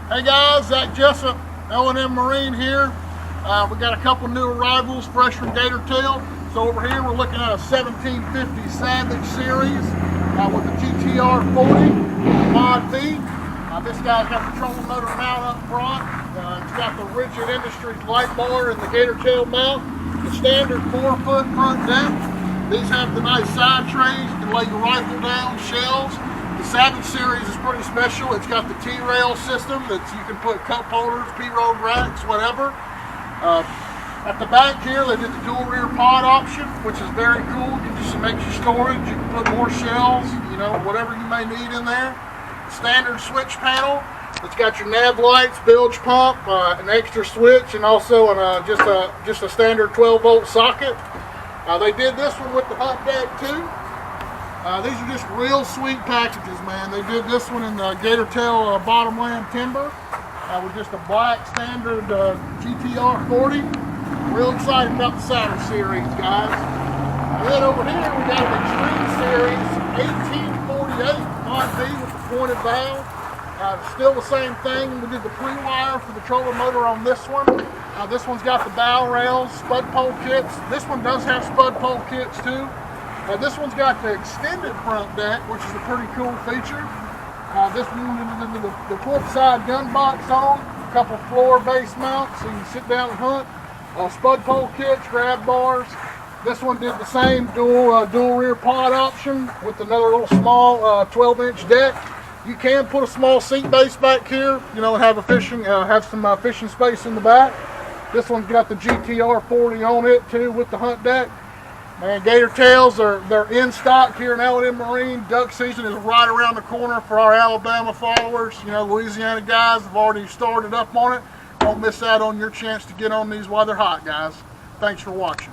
Hey guys, Zach Jessup, L&M Marine here. We got a couple new arrivals fresh from Gator Tail. So over here we're looking at a 1750 Savage series with the GTR 40 Mod V. This guy's got the trolling motor mount up front. It's got the Rigid Industries light bar and the Gator Tail mount. The standard 4-foot front deck. These have the nice side trays. You can lay your rifle down, shells. The Savage series is pretty special. It's got the T-rail system that you can put cup holders, P-road racks, whatever. At the back here, they did the dual rear pod option, which is very cool. It just makes your storage. You can put more shells, whatever you may need in there. Standard switch panel. It's got your nav lights, bilge pump, an extra switch, and also just a standard 12-volt socket. They did this one with the hot deck too. These are just real sweet packages, man. They did this one in the Gator Tail bottomland timber with just a black standard GTR 40. Real excited about the Savage series, guys. And then over here we got an Extreme Series 1848 Mod V with the pointed valve. Still the same thing. We did the pre-wire for the trolling motor on this one. This one's got the bow rails, spud pole kits. This one does have spud pole kits too. This one's got the extended front deck, which is a pretty cool feature. This one, the port side gun box on, a couple floor base mounts so you can sit down and hunt. Spud pole kits, grab bars. This one did the same dual rear pod option with another little small 12-inch deck. You can put a small seat base back here, and have some fishing space in the back. This one's got the GTR 40 on it too with the hunt deck. And Gator Tails they're in stock here in L&M Marine. Duck season is right around the corner for our Alabama followers. Louisiana guys have already started up on it. Don't miss out on your chance to get on these while they're hot, guys. Thanks for watching.